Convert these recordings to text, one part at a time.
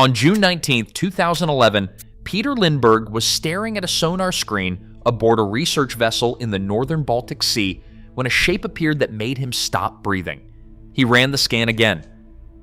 On June 19, 2011, Peter Lindbergh was staring at a sonar screen aboard a research vessel in the northern Baltic Sea when a shape appeared that made him stop breathing. He ran the scan again.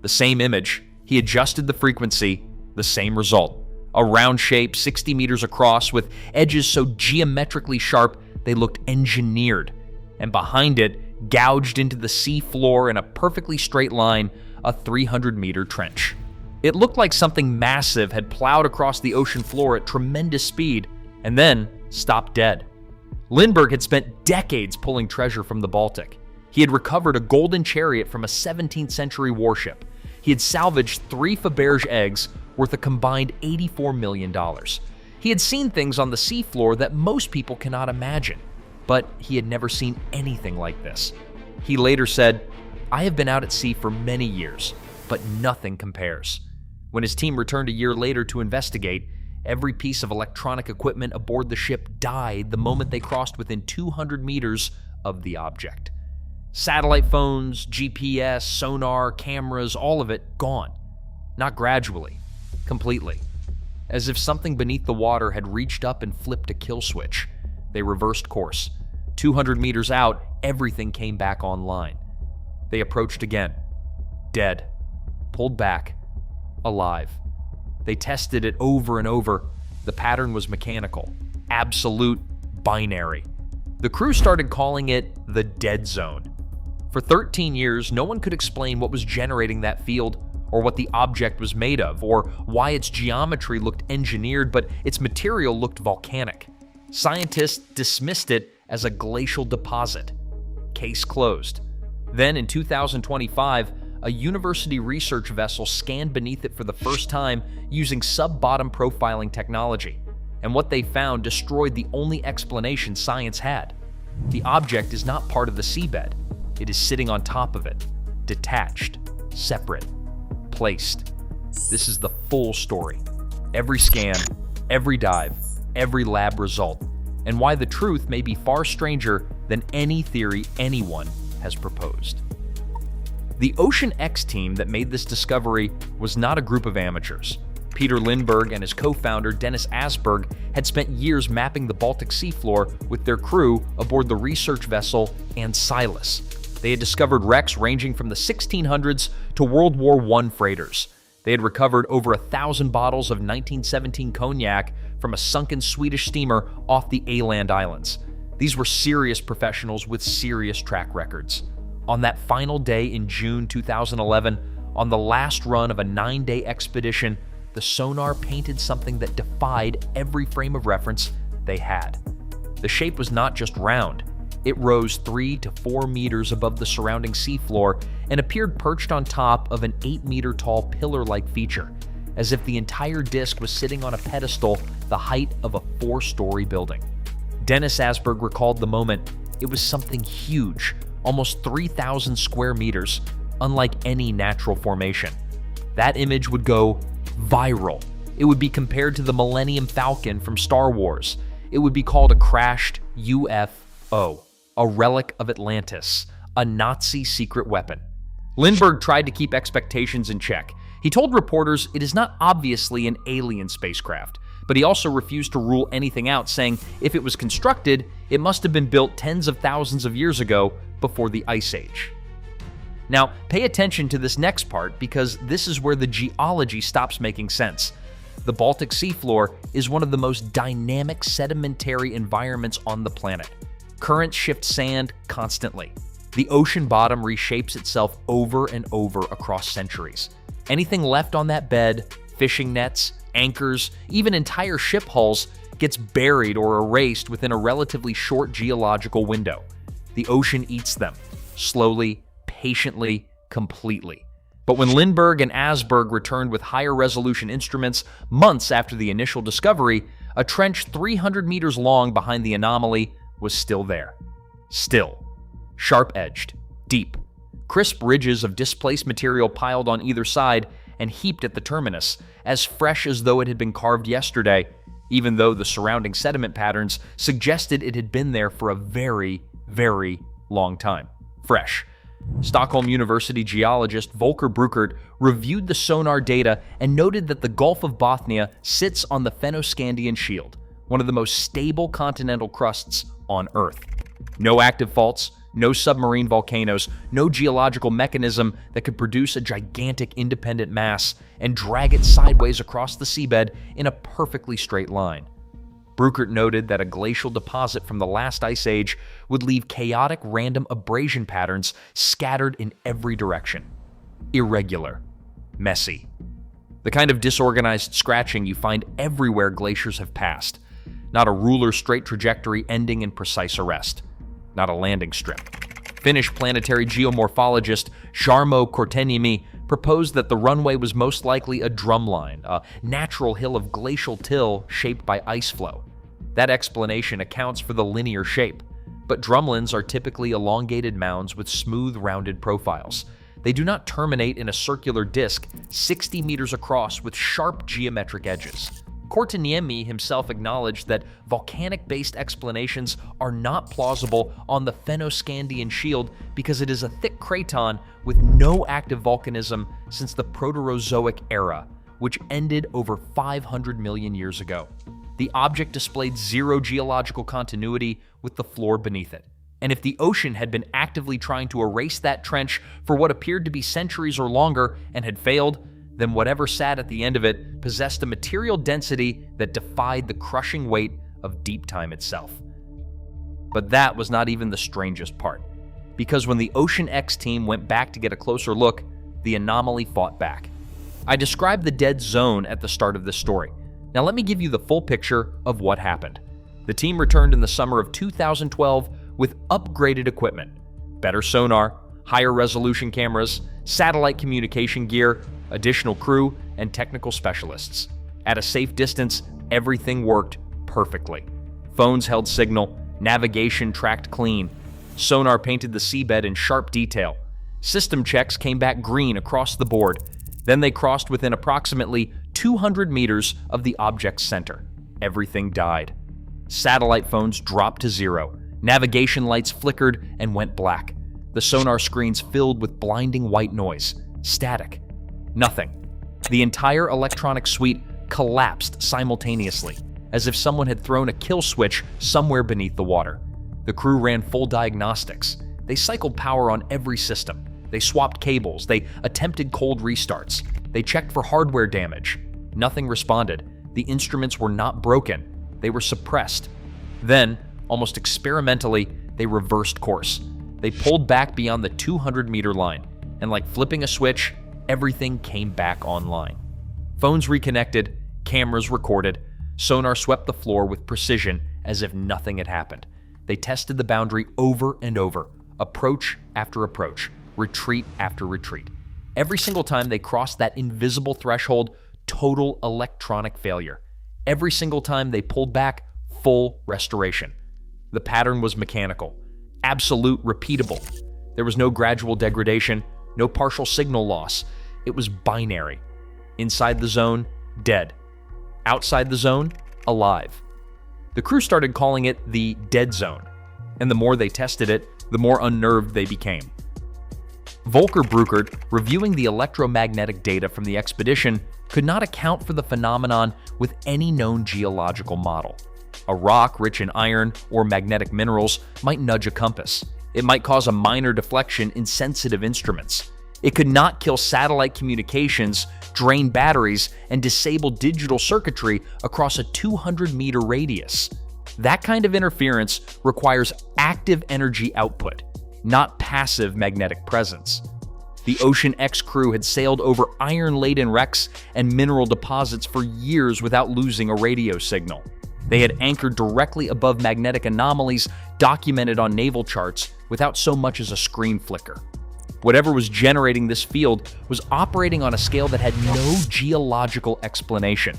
The same image. He adjusted the frequency. The same result. A round shape 60 meters across with edges so geometrically sharp they looked engineered. And behind it, gouged into the sea floor in a perfectly straight line, a 300-meter trench. It looked like something massive had plowed across the ocean floor at tremendous speed and then stopped dead. Lindbergh had spent decades pulling treasure from the Baltic. He had recovered a golden chariot from a 17th century warship. He had salvaged 3 Faberge eggs worth a combined $84 million. He had seen things on the seafloor that most people cannot imagine, but he had never seen anything like this. He later said, "I have been out at sea for many years, but nothing compares." When his team returned a year later to investigate, every piece of electronic equipment aboard the ship died the moment they crossed within 200 meters of the object. Satellite phones, GPS, sonar, cameras, all of it gone. Not gradually, completely. As if something beneath the water had reached up and flipped a kill switch. They reversed course. 200 meters out, everything came back online. They approached again. Dead. Pulled back. Alive. They tested it over and over. The pattern was mechanical. Absolute binary. The crew started calling it the dead zone. For 13 years, no one could explain what was generating that field, or what the object was made of, or why its geometry looked engineered, but its material looked volcanic. Scientists dismissed it as a glacial deposit. Case closed. Then in 2025, a university research vessel scanned beneath it for the first time using sub-bottom profiling technology, and what they found destroyed the only explanation science had. The object is not part of the seabed. It is sitting on top of it, detached, separate, placed. This is the full story. Every scan, every dive, every lab result, and why the truth may be far stranger than any theory anyone has proposed. The Ocean X team that made this discovery was not a group of amateurs. Peter Lindbergh and his co-founder Dennis Asberg had spent years mapping the Baltic seafloor with their crew aboard the research vessel Silas. They had discovered wrecks ranging from the 1600s to World War I freighters. They had recovered over 1,000 bottles of 1917 cognac from a sunken Swedish steamer off the Åland Islands. These were serious professionals with serious track records. On that final day in June 2011, on the last run of a 9-day expedition, the sonar painted something that defied every frame of reference they had. The shape was not just round. It rose 3 to 4 meters above the surrounding seafloor and appeared perched on top of an 8-meter-tall pillar-like feature, as if the entire disk was sitting on a pedestal the height of a 4-story building. Dennis Asberg recalled the moment. It was something huge, almost 3,000 square meters, unlike any natural formation. That image would go viral. It would be compared to the Millennium Falcon from Star Wars. It would be called a crashed UFO, a relic of Atlantis, a Nazi secret weapon. Lindbergh tried to keep expectations in check. He told reporters it is not obviously an alien spacecraft, but he also refused to rule anything out, saying if it was constructed, it must have been built tens of thousands of years ago before the Ice Age. Now, pay attention to this next part because this is where the geology stops making sense. The Baltic seafloor is one of the most dynamic sedimentary environments on the planet. Currents shift sand constantly. The ocean bottom reshapes itself over and over across centuries. Anything left on that bed, fishing nets, anchors, even entire ship hulls, gets buried or erased within a relatively short geological window. The ocean eats them, slowly, patiently, completely. But when Lindbergh and Asberg returned with higher resolution instruments months after the initial discovery, a trench 300 meters long behind the anomaly was still there. Still. Sharp-edged, deep. Crisp ridges of displaced material piled on either side and heaped at the terminus, as fresh as though it had been carved yesterday, even though the surrounding sediment patterns suggested it had been there for a very, very long time. Fresh. Stockholm University geologist Volker Bruckert reviewed the sonar data and noted that the Gulf of Bothnia sits on the Fennoscandian Shield, one of the most stable continental crusts on Earth. No active faults, no submarine volcanoes, no geological mechanism that could produce a gigantic independent mass and drag it sideways across the seabed in a perfectly straight line. Bruckert noted that a glacial deposit from the last ice age would leave chaotic random abrasion patterns scattered in every direction. Irregular. Messy. The kind of disorganized scratching you find everywhere glaciers have passed. Not a ruler-straight trajectory ending in precise arrest. Not a landing strip. Finnish planetary geomorphologist Jarmo Korteniemi proposed that the runway was most likely a drumline, a natural hill of glacial till shaped by ice flow. That explanation accounts for the linear shape, but drumlins are typically elongated mounds with smooth, rounded profiles. They do not terminate in a circular disc 60 meters across with sharp geometric edges. Korteniemi himself acknowledged that volcanic-based explanations are not plausible on the Fennoscandian Shield because it is a thick craton with no active volcanism since the Proterozoic era, which ended over 500 million years ago. The object displayed zero geological continuity with the floor beneath it. And if the ocean had been actively trying to erase that trench for what appeared to be centuries or longer and had failed, then whatever sat at the end of it possessed a material density that defied the crushing weight of deep time itself. But that was not even the strangest part, because when the Ocean X team went back to get a closer look, the anomaly fought back. I described the dead zone at the start of this story. Now let me give you the full picture of what happened. The team returned in the summer of 2012 with upgraded equipment, better sonar, higher resolution cameras, satellite communication gear, additional crew, and technical specialists. At a safe distance, everything worked perfectly. Phones held signal, navigation tracked clean, sonar painted the seabed in sharp detail. System checks came back green across the board. Then they crossed within approximately 200 meters of the object's center. Everything died. Satellite phones dropped to zero. Navigation lights flickered and went black. The sonar screens filled with blinding white noise. Static. Nothing. The entire electronic suite collapsed simultaneously, as if someone had thrown a kill switch somewhere beneath the water. The crew ran full diagnostics. They cycled power on every system. They swapped cables. They attempted cold restarts. They checked for hardware damage. Nothing responded. The instruments were not broken. They were suppressed. Then, almost experimentally, they reversed course. They pulled back beyond the 200-meter line, and like flipping a switch, everything came back online. Phones reconnected, cameras recorded, sonar swept the floor with precision as if nothing had happened. They tested the boundary over and over, approach after approach, retreat after retreat. Every single time they crossed that invisible threshold, total electronic failure. Every single time they pulled back, full restoration. The pattern was mechanical, absolute, repeatable. There was no gradual degradation, no partial signal loss. It was binary. Inside the zone, dead. Outside the zone, alive. The crew started calling it the dead zone, and the more they tested it, the more unnerved they became. Volker Bruckert, reviewing the electromagnetic data from the expedition, could not account for the phenomenon with any known geological model. A rock rich in iron or magnetic minerals might nudge a compass. It might cause a minor deflection in sensitive instruments. It could not kill satellite communications, drain batteries, and disable digital circuitry across a 200-meter radius. That kind of interference requires active energy output, not passive magnetic presence. The Ocean X crew had sailed over iron-laden wrecks and mineral deposits for years without losing a radio signal. They had anchored directly above magnetic anomalies documented on naval charts without so much as a screen flicker. Whatever was generating this field was operating on a scale that had no geological explanation.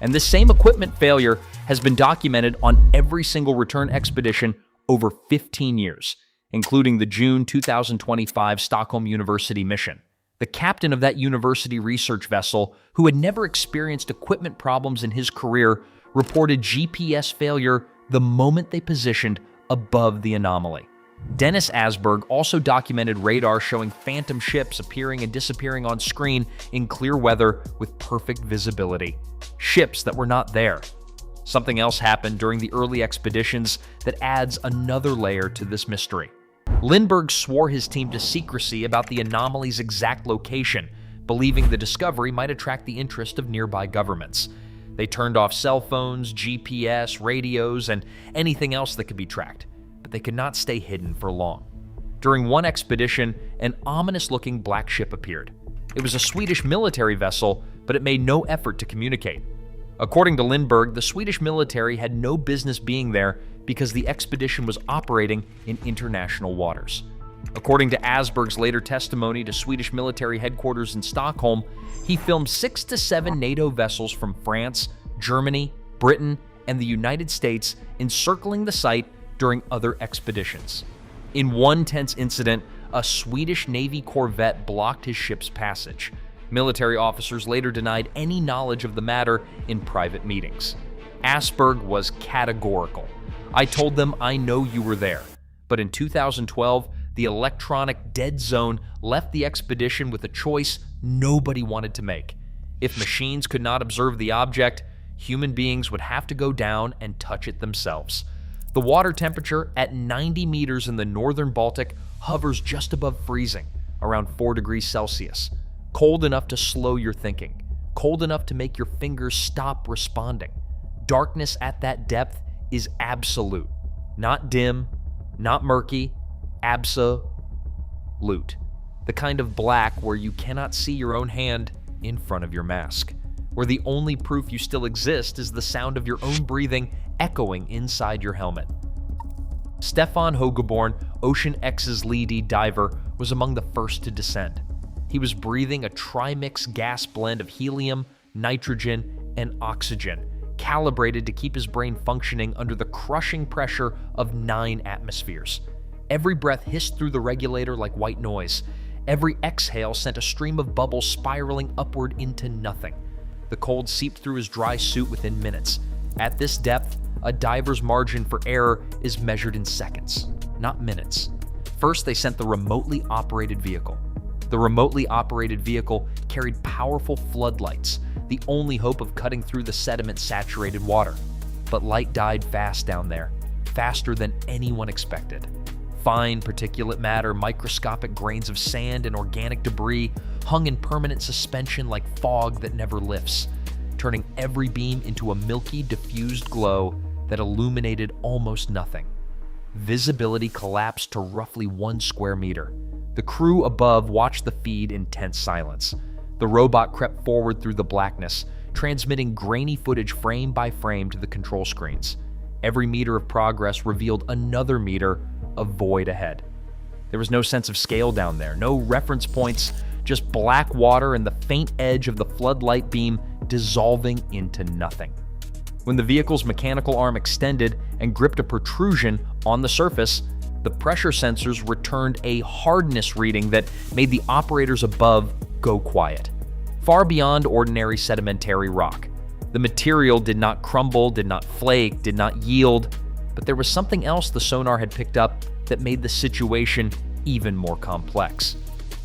And this same equipment failure has been documented on every single return expedition over 15 years, including the June 2025 Stockholm University mission. The captain of that university research vessel, who had never experienced equipment problems in his career, reported GPS failure the moment they positioned above the anomaly. Dennis Asberg also documented radar showing phantom ships appearing and disappearing on screen in clear weather with perfect visibility. Ships that were not there. Something else happened during the early expeditions that adds another layer to this mystery. Lindbergh swore his team to secrecy about the anomaly's exact location, believing the discovery might attract the interest of nearby governments. They turned off cell phones, GPS, radios, and anything else that could be tracked, but they could not stay hidden for long. During one expedition, an ominous-looking black ship appeared. It was a Swedish military vessel, but it made no effort to communicate. According to Lindbergh, the Swedish military had no business being there because the expedition was operating in international waters. According to Asberg's later testimony to Swedish military headquarters in Stockholm, he filmed 6 to 7 NATO vessels from France, Germany, Britain, and the United States encircling the site during other expeditions. In one tense incident, a Swedish Navy corvette blocked his ship's passage. Military officers later denied any knowledge of the matter in private meetings. Asberg was categorical. "I told them I know you were there." But in 2012, the electronic dead zone left the expedition with a choice nobody wanted to make. If machines could not observe the object, human beings would have to go down and touch it themselves. The water temperature at 90 meters in the northern Baltic hovers just above freezing, around 4 degrees Celsius. Cold enough to slow your thinking, cold enough to make your fingers stop responding. Darkness at that depth is absolute. Not dim, not murky, absolute. The kind of black where you cannot see your own hand in front of your mask, where the only proof you still exist is the sound of your own breathing echoing inside your helmet. Stefan Hogeborn, Ocean X's lead diver, was among the first to descend. He was breathing a trimix gas blend of helium, nitrogen, and oxygen, calibrated to keep his brain functioning under the crushing pressure of 9 atmospheres. Every breath hissed through the regulator like white noise. Every exhale sent a stream of bubbles spiraling upward into nothing. The cold seeped through his dry suit within minutes. At this depth, a diver's margin for error is measured in seconds, not minutes. First, they sent the remotely operated vehicle. The remotely operated vehicle carried powerful floodlights, the only hope of cutting through the sediment-saturated water. But light died fast down there, faster than anyone expected. Fine particulate matter, microscopic grains of sand, and organic debris hung in permanent suspension like fog that never lifts, turning every beam into a milky, diffused glow that illuminated almost nothing. Visibility collapsed to roughly 1 square meter. The crew above watched the feed in tense silence. The robot crept forward through the blackness, transmitting grainy footage frame by frame to the control screens. Every meter of progress revealed another meter of void ahead. There was no sense of scale down there, no reference points, just black water and the faint edge of the floodlight beam dissolving into nothing. When the vehicle's mechanical arm extended and gripped a protrusion on the surface, the pressure sensors returned a hardness reading that made the operators above go quiet, far beyond ordinary sedimentary rock. The material did not crumble, did not flake, did not yield, but there was something else the sonar had picked up that made the situation even more complex.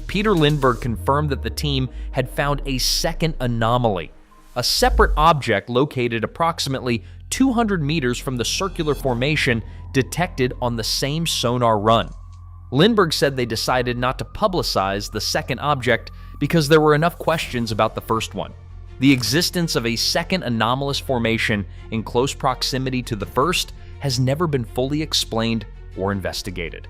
Peter Lindbergh confirmed that the team had found a second anomaly, a separate object located approximately 200 meters from the circular formation detected on the same sonar run. Lindbergh said they decided not to publicize the second object because there were enough questions about the first one. The existence of a second anomalous formation in close proximity to the first has never been fully explained or investigated.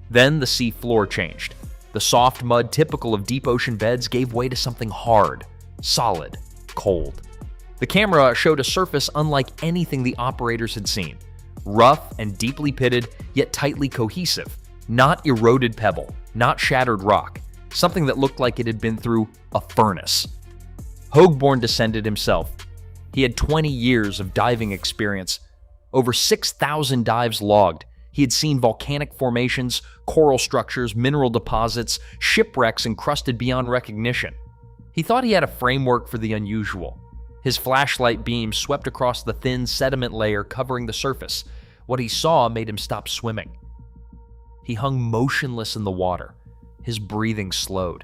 Then the sea floor changed. The soft mud typical of deep ocean beds gave way to something hard, solid, cold. The camera showed a surface unlike anything the operators had seen. Rough and deeply pitted, yet tightly cohesive. Not eroded pebble, not shattered rock. Something that looked like it had been through a furnace. Hogeborn descended himself. He had 20 years of diving experience. Over 6,000 dives logged. He had seen volcanic formations, coral structures, mineral deposits, shipwrecks encrusted beyond recognition. He thought he had a framework for the unusual. His flashlight beam swept across the thin sediment layer covering the surface. What he saw made him stop swimming. He hung motionless in the water. His breathing slowed,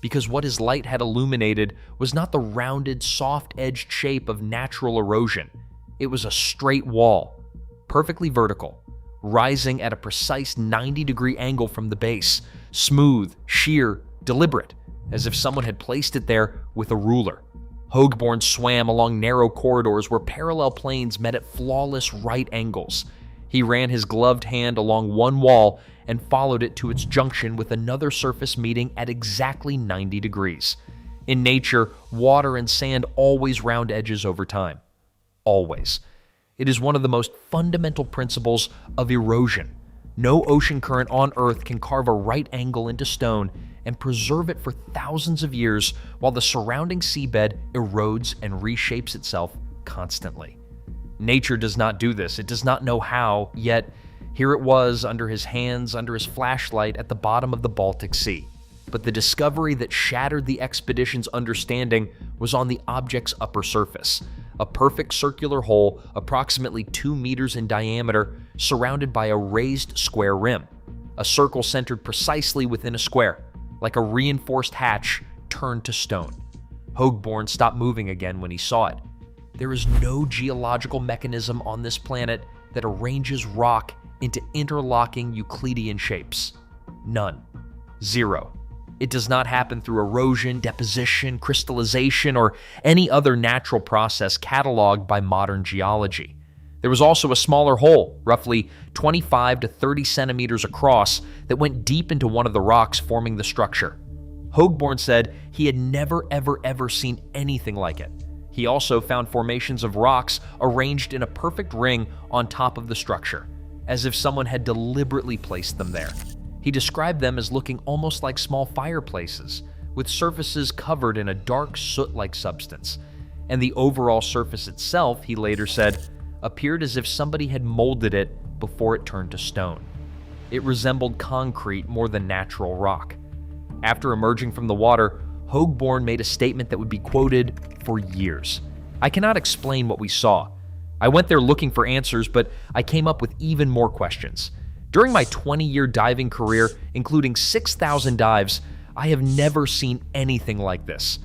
because what his light had illuminated was not the rounded, soft-edged shape of natural erosion. It was a straight wall, perfectly vertical, rising at a precise 90-degree angle from the base, smooth, sheer, deliberate, as if someone had placed it there with a ruler. Högborn swam along narrow corridors where parallel planes met at flawless right angles. He ran his gloved hand along one wall and followed it to its junction with another surface meeting at exactly 90 degrees. In nature, water and sand always round edges over time. Always. It is one of the most fundamental principles of erosion. No ocean current on Earth can carve a right angle into stone and preserve it for thousands of years while the surrounding seabed erodes and reshapes itself constantly. Nature does not do this. It does not know how, yet here it was under his hands, under his flashlight at the bottom of the Baltic Sea. But the discovery that shattered the expedition's understanding was on the object's upper surface, a perfect circular hole approximately 2 meters in diameter, surrounded by a raised square rim, a circle centered precisely within a square, like a reinforced hatch turned to stone. Högborn stopped moving again when he saw it. There is no geological mechanism on this planet that arranges rock into interlocking Euclidean shapes. None. Zero. It does not happen through erosion, deposition, crystallization, or any other natural process cataloged by modern geology. There was also a smaller hole, roughly 25 to 30 centimeters across, that went deep into one of the rocks forming the structure. Högborn said he had never ever seen anything like it. He also found formations of rocks arranged in a perfect ring on top of the structure, as if someone had deliberately placed them there. He described them as looking almost like small fireplaces, with surfaces covered in a dark soot-like substance. And the overall surface itself, he later said, appeared as if somebody had molded it before it turned to stone. It resembled concrete more than natural rock. After emerging from the water, Högborn made a statement that would be quoted for years. I cannot explain what we saw. I went there looking for answers, but I came up with even more questions. During my 20-year diving career, including 6,000 dives, I have never seen anything like this.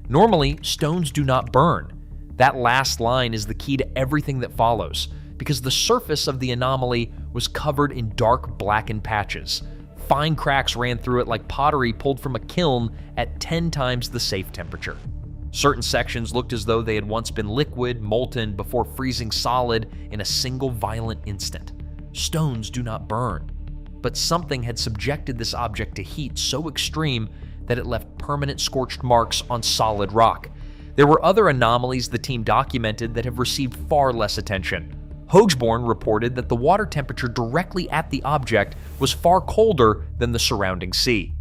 Normally, stones do not burn. That last line is the key to everything that follows, because the surface of the anomaly was covered in dark blackened patches. Fine cracks ran through it like pottery pulled from a kiln at 10 times the safe temperature. Certain sections looked as though they had once been liquid, molten, before freezing solid in a single violent instant. Stones do not burn, but something had subjected this object to heat so extreme that it left permanent scorched marks on solid rock. There were other anomalies the team documented that have received far less attention. Högborn reported that the water temperature directly at the object was far colder than the surrounding sea.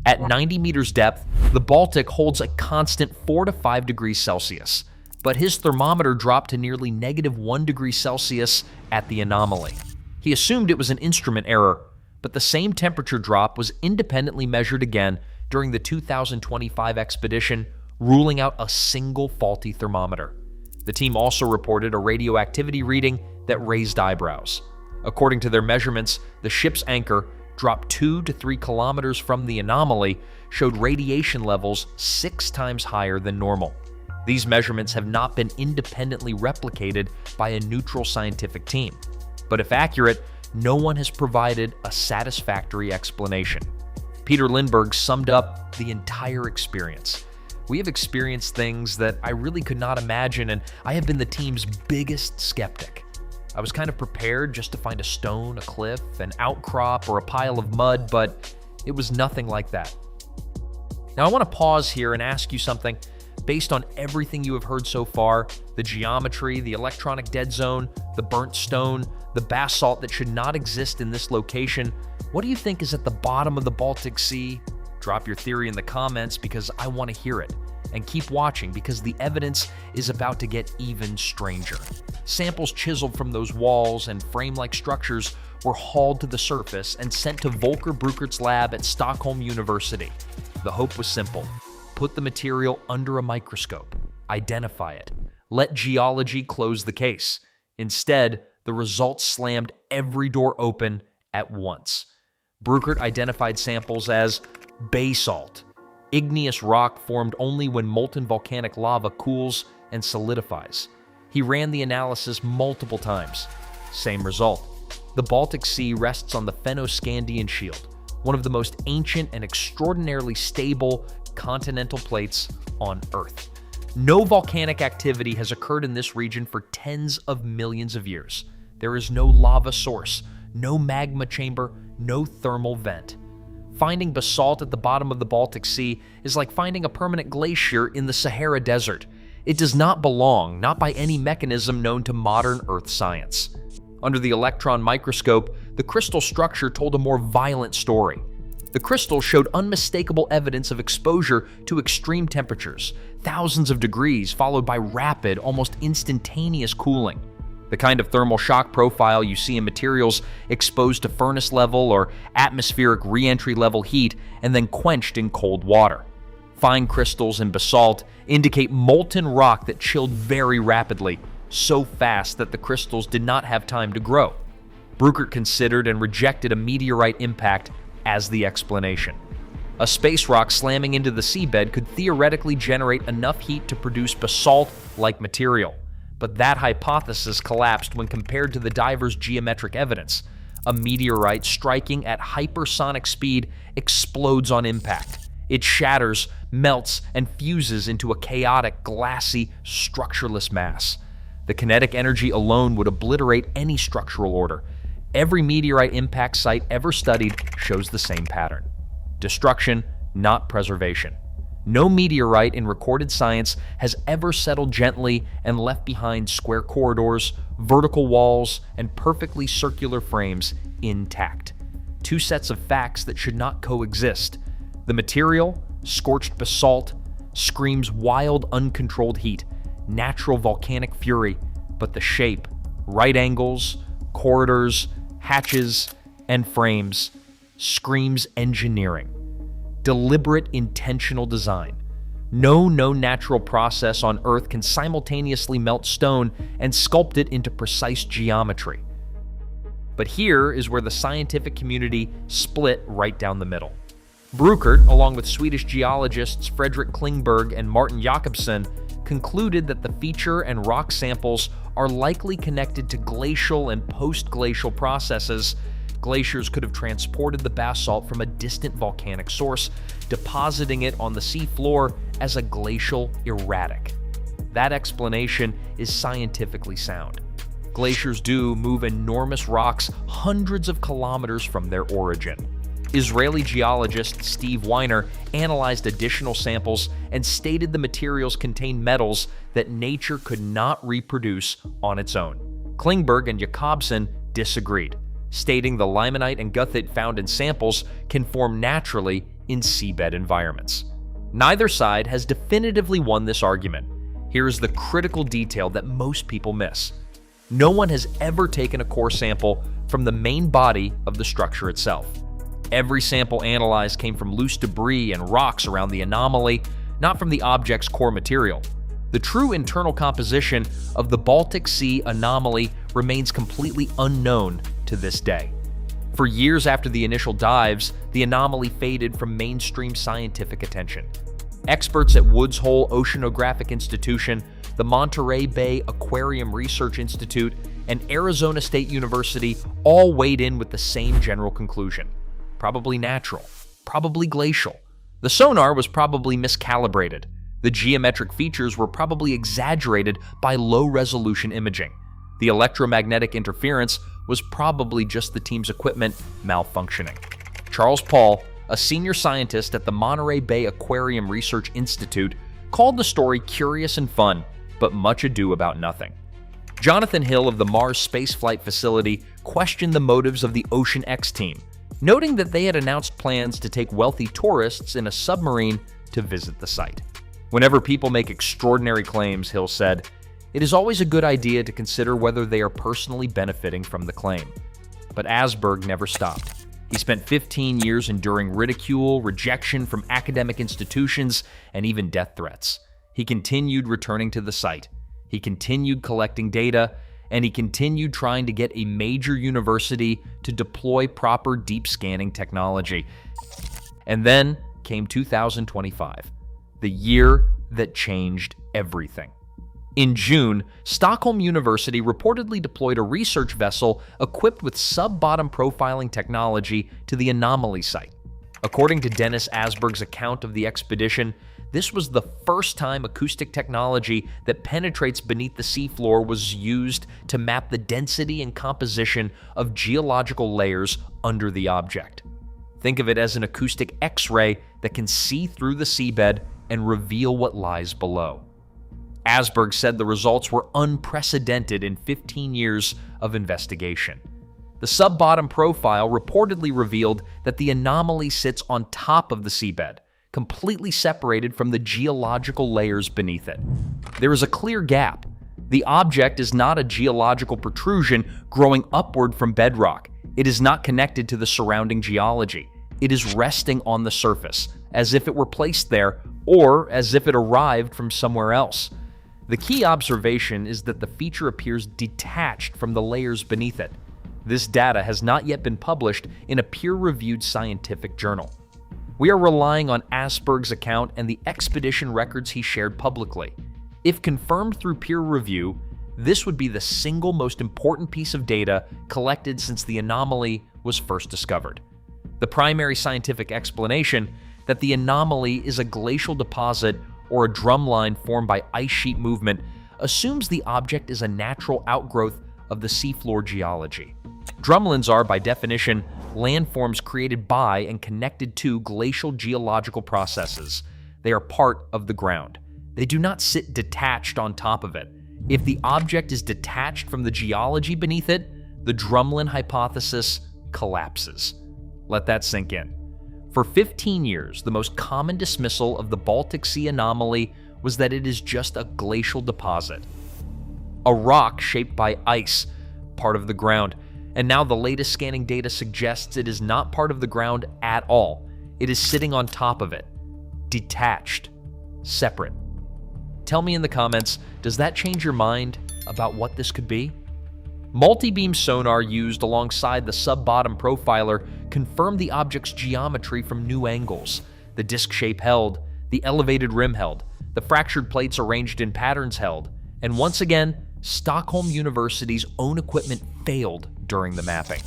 At 90 meters depth, the Baltic holds a constant 4 to 5 degrees Celsius, but his thermometer dropped to nearly -1 degree Celsius at the anomaly. He assumed it was an instrument error, but the same temperature drop was independently measured again during the 2025 expedition, ruling out a single faulty thermometer. The team also reported a radioactivity reading that raised eyebrows. According to their measurements, the ship's anchor, dropped 2 to 3 kilometers from the anomaly, showed radiation levels 6 times higher than normal. These measurements have not been independently replicated by a neutral scientific team. But if accurate, no one has provided a satisfactory explanation. Peter Lindberg summed up the entire experience. We have experienced things that I really could not imagine, and I have been the team's biggest skeptic. I was kind of prepared just to find a stone, a cliff, an outcrop, or a pile of mud, but it was nothing like that. Now I want to pause here and ask you something. Based on everything you have heard so far, the geometry, the electronic dead zone, the burnt stone, the basalt that should not exist in this location, what do you think is at the bottom of the Baltic Sea? Drop your theory in the comments because I want to hear it. And keep watching because the evidence is about to get even stranger. Samples chiseled from those walls and frame-like structures were hauled to the surface and sent to Volker Bruckert's lab at Stockholm University. The hope was simple. Put the material under a microscope. Identify it. Let geology close the case. Instead, the results slammed every door open at once. Bruckert identified samples as basalt, igneous rock formed only when molten volcanic lava cools and solidifies. He ran the analysis multiple times. Same result. The Baltic Sea rests on the Fennoscandian Shield, one of the most ancient and extraordinarily stable continental plates on Earth. No volcanic activity has occurred in this region for tens of millions of years. There is no lava source, no magma chamber, no thermal vent. Finding basalt at the bottom of the Baltic Sea is like finding a permanent glacier in the Sahara Desert. It does not belong, not by any mechanism known to modern Earth science. Under the electron microscope, the crystal structure told a more violent story. The crystal showed unmistakable evidence of exposure to extreme temperatures, thousands of degrees, followed by rapid, almost instantaneous cooling. The kind of thermal shock profile you see in materials exposed to furnace level or atmospheric re-entry level heat and then quenched in cold water. Fine crystals in basalt indicate molten rock that chilled very rapidly, so fast that the crystals did not have time to grow. Bruckert considered and rejected a meteorite impact as the explanation. A space rock slamming into the seabed could theoretically generate enough heat to produce basalt-like material, but that hypothesis collapsed when compared to the divers' geometric evidence. A meteorite striking at hypersonic speed explodes on impact. It shatters, melts, and fuses into a chaotic, glassy, structureless mass. The kinetic energy alone would obliterate any structural order. Every meteorite impact site ever studied shows the same pattern. Destruction, not preservation. No meteorite in recorded science has ever settled gently and left behind square corridors, vertical walls, and perfectly circular frames intact. Two sets of facts that should not coexist. The material, scorched basalt, screams wild, uncontrolled heat, natural volcanic fury, but the shape, right angles, corridors, hatches, and frames, screams engineering. Deliberate, intentional design. No known natural process on Earth can simultaneously melt stone and sculpt it into precise geometry. But here is where the scientific community split right down the middle. Bruckert, along with Swedish geologists Fredrik Klingberg and Martin Jakobsen, concluded that the feature and rock samples are likely connected to glacial and post-glacial processes. Glaciers could have transported the basalt from a distant volcanic source, depositing it on the sea floor as a glacial erratic. That explanation is scientifically sound. Glaciers do move enormous rocks hundreds of kilometers from their origin. Israeli geologist Steve Weiner analyzed additional samples and stated the materials contain metals that nature could not reproduce on its own. Klingberg and Jakobsen disagreed, stating the limonite and guthite found in samples can form naturally in seabed environments. Neither side has definitively won this argument. Here is the critical detail that most people miss. No one has ever taken a core sample from the main body of the structure itself. Every sample analyzed came from loose debris and rocks around the anomaly, not from the object's core material. The true internal composition of the Baltic Sea anomaly remains completely unknown to this day. For years after the initial dives, the anomaly faded from mainstream scientific attention. Experts at Woods Hole Oceanographic Institution, the Monterey Bay Aquarium Research Institute, and Arizona State University all weighed in with the same general conclusion. Probably natural, probably glacial. The sonar was probably miscalibrated. The geometric features were probably exaggerated by low-resolution imaging. The electromagnetic interference was probably just the team's equipment malfunctioning. Charles Paul, a senior scientist at the Monterey Bay Aquarium Research Institute, called the story curious and fun, but much ado about nothing. Jonathan Hill of the Mars Spaceflight Facility questioned the motives of the Ocean X team, noting that they had announced plans to take wealthy tourists in a submarine to visit the site. Whenever people make extraordinary claims, Hill said, it is always a good idea to consider whether they are personally benefiting from the claim. But Asberg never stopped. He spent 15 years enduring ridicule, rejection from academic institutions, and even death threats. He continued returning to the site. He continued collecting data, and he continued trying to get a major university to deploy proper deep scanning technology. And then came 2025, the year that changed everything. In June, Stockholm University reportedly deployed a research vessel equipped with sub-bottom profiling technology to the Anomaly site. According to Dennis Asberg's account of the expedition, this was the first time acoustic technology that penetrates beneath the seafloor was used to map the density and composition of geological layers under the object. Think of it as an acoustic X-ray that can see through the seabed and reveal what lies below. Asberg said the results were unprecedented in 15 years of investigation. The sub-bottom profile reportedly revealed that the anomaly sits on top of the seabed, completely separated from the geological layers beneath it. There is a clear gap. The object is not a geological protrusion growing upward from bedrock. It is not connected to the surrounding geology. It is resting on the surface, as if it were placed there, or as if it arrived from somewhere else. The key observation is that the feature appears detached from the layers beneath it. This data has not yet been published in a peer-reviewed scientific journal. We are relying on Asberg's account and the expedition records he shared publicly. If confirmed through peer review, this would be the single most important piece of data collected since the anomaly was first discovered. The primary scientific explanation that the anomaly is a glacial deposit or a drumline formed by ice sheet movement assumes the object is a natural outgrowth of the seafloor geology. Drumlins are, by definition, landforms created by and connected to glacial geological processes. They are part of the ground. They do not sit detached on top of it. If the object is detached from the geology beneath it, the drumlin hypothesis collapses. Let that sink in. For 15 years, the most common dismissal of the Baltic Sea anomaly was that it is just a glacial deposit. A rock shaped by ice, part of the ground. And now the latest scanning data suggests it is not part of the ground at all. It is sitting on top of it, detached, separate. Tell me in the comments, does that change your mind about what this could be? Multi-beam sonar used alongside the sub-bottom profiler confirmed the object's geometry from new angles. The disc shape held, the elevated rim held, the fractured plates arranged in patterns held, and once again, Stockholm University's own equipment failed during the mapping.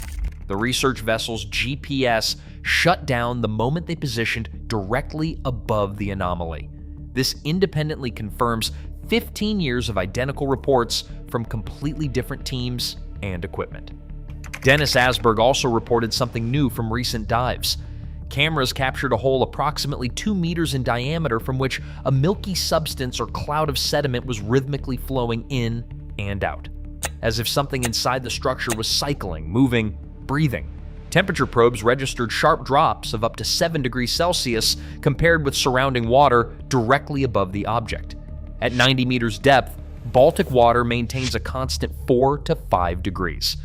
The research vessel's GPS shut down the moment they positioned directly above the anomaly. This independently confirms 15 years of identical reports from completely different teams and equipment. Dennis Asberg also reported something new from recent dives. Cameras captured a hole approximately 2 meters in diameter from which a milky substance or cloud of sediment was rhythmically flowing in and out, as if something inside the structure was cycling, moving, breathing. Temperature probes registered sharp drops of up to 7 degrees Celsius compared with surrounding water directly above the object. At 90 meters depth, Baltic water maintains a constant 4 to 5 degrees.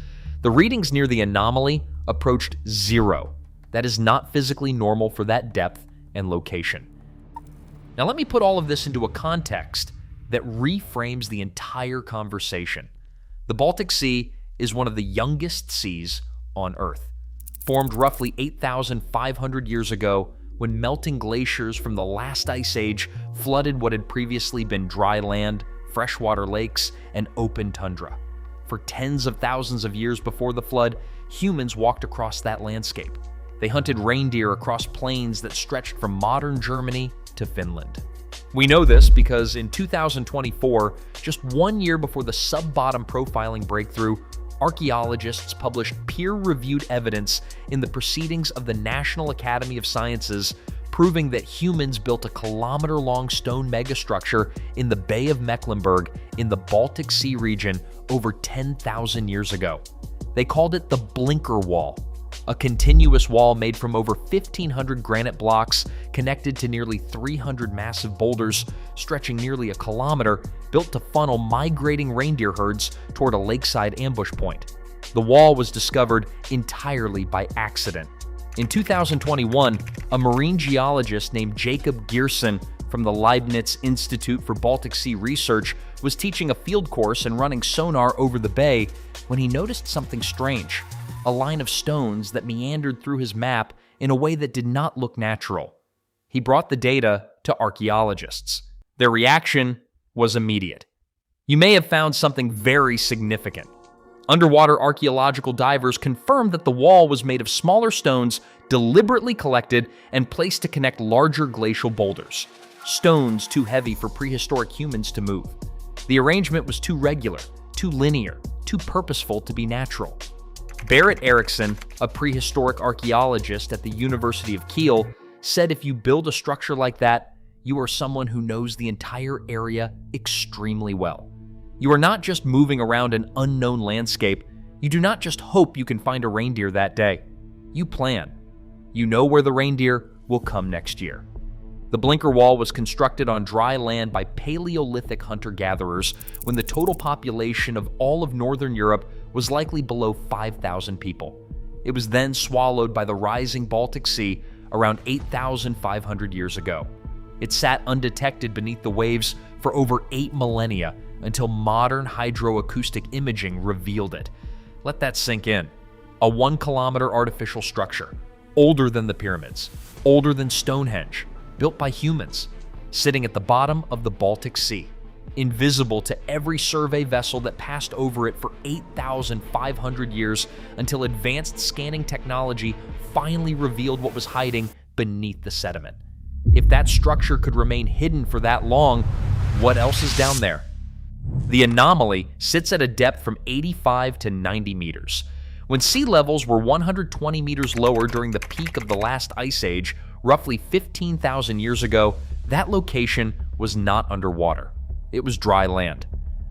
The readings near the anomaly approached 0. That is not physically normal for that depth and location. Now let me put all of this into a context that reframes the entire conversation. The Baltic Sea is one of the youngest seas on Earth, formed roughly 8,500 years ago when melting glaciers from the last ice age flooded what had previously been dry land, freshwater lakes, and open tundra. For tens of thousands of years before the flood, humans walked across that landscape. They hunted reindeer across plains that stretched from modern Germany to Finland. We know this because in 2024, just 1 year before the sub-bottom profiling breakthrough, archaeologists published peer-reviewed evidence in the Proceedings of the National Academy of Sciences proving that humans built a kilometer-long stone megastructure in the Bay of Mecklenburg in the Baltic Sea region over 10,000 years ago. They called it the Blinkerwall, a continuous wall made from over 1,500 granite blocks connected to nearly 300 massive boulders stretching nearly a kilometer, built to funnel migrating reindeer herds toward a lakeside ambush point. The wall was discovered entirely by accident. In 2021, a marine geologist named Jacob Geerson from the Leibniz Institute for Baltic Sea Research was teaching a field course and running sonar over the bay when he noticed something strange, a line of stones that meandered through his map in a way that did not look natural. He brought the data to archaeologists. Their reaction was immediate. You may have found something very significant. Underwater archaeological divers confirmed that the wall was made of smaller stones deliberately collected and placed to connect larger glacial boulders. Stones too heavy for prehistoric humans to move. The arrangement was too regular, too linear, too purposeful to be natural. Berit Eriksson, a prehistoric archaeologist at the University of Kiel, said if you build a structure like that, you are someone who knows the entire area extremely well. You are not just moving around an unknown landscape. You do not just hope you can find a reindeer that day. You plan. You know where the reindeer will come next year. The Blinkerwall was constructed on dry land by Paleolithic hunter-gatherers when the total population of all of Northern Europe was likely below 5,000 people. It was then swallowed by the rising Baltic Sea around 8,500 years ago. It sat undetected beneath the waves for over 8 millennia until modern hydroacoustic imaging revealed it. Let that sink in. A 1-kilometer artificial structure, older than the pyramids, older than Stonehenge, built by humans, sitting at the bottom of the Baltic Sea, invisible to every survey vessel that passed over it for 8,500 years until advanced scanning technology finally revealed what was hiding beneath the sediment. If that structure could remain hidden for that long, what else is down there? The Anomaly sits at a depth from 85 to 90 meters. When sea levels were 120 meters lower during the peak of the last ice age, roughly 15,000 years ago, that location was not underwater. It was dry land,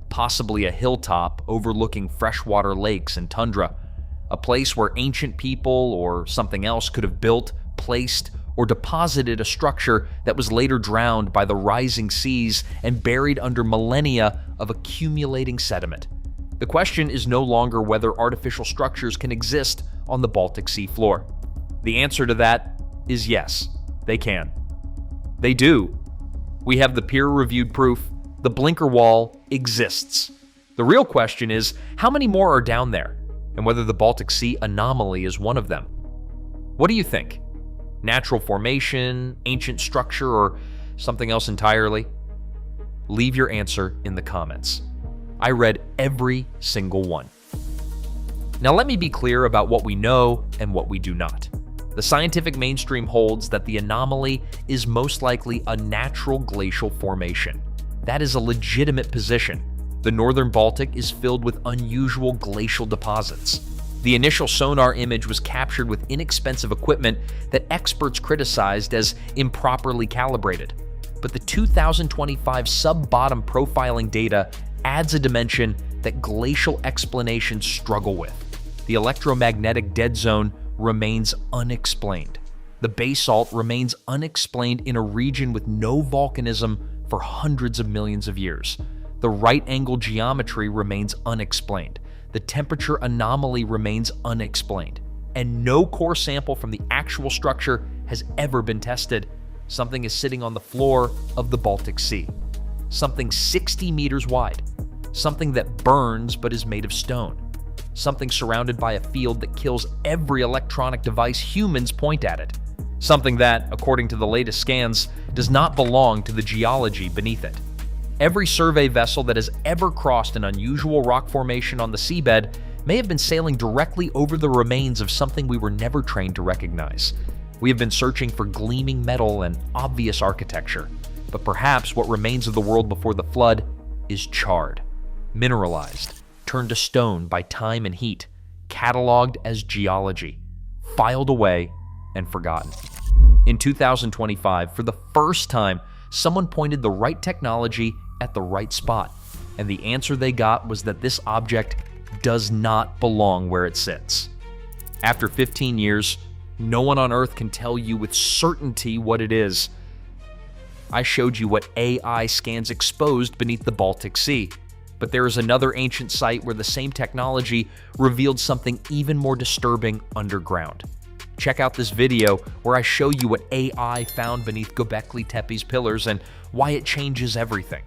possibly a hilltop overlooking freshwater lakes and tundra, a place where ancient people or something else could have built, placed, or deposited a structure that was later drowned by the rising seas and buried under millennia of accumulating sediment. The question is no longer whether artificial structures can exist on the Baltic Sea floor. The answer to that is yes, they can. They do. We have the peer-reviewed proof. The Blinkerwall exists. The real question is, how many more are down there, and whether the Baltic Sea Anomaly is one of them. What do you think? Natural formation, ancient structure, or something else entirely? Leave your answer in the comments. I read every single one. Now let me be clear about what we know and what we do not. The scientific mainstream holds that the anomaly is most likely a natural glacial formation. That is a legitimate position. The northern Baltic is filled with unusual glacial deposits. The initial sonar image was captured with inexpensive equipment that experts criticized as improperly calibrated. But the 2025 sub-bottom profiling data adds a dimension that glacial explanations struggle with. The electromagnetic dead zone remains unexplained. The basalt remains unexplained in a region with no volcanism for hundreds of millions of years. The right-angle geometry remains unexplained. The temperature anomaly remains unexplained. And no core sample from the actual structure has ever been tested. Something is sitting on the floor of the Baltic Sea. Something 60 meters wide. Something that burns but is made of stone. Something surrounded by a field that kills every electronic device humans point at it. Something that, according to the latest scans, does not belong to the geology beneath it. Every survey vessel that has ever crossed an unusual rock formation on the seabed may have been sailing directly over the remains of something we were never trained to recognize. We have been searching for gleaming metal and obvious architecture, but perhaps what remains of the world before the flood is charred, mineralized, turned to stone by time and heat, cataloged as geology, filed away and forgotten. In 2025, for the first time, someone pointed the right technology at the right spot, and the answer they got was that this object does not belong where it sits. After 15 years, no one on Earth can tell you with certainty what it is. I showed you what AI scans exposed beneath the Baltic Sea, but there is another ancient site where the same technology revealed something even more disturbing underground. Check out this video where I show you what AI found beneath Gobekli Tepe's pillars and why it changes everything.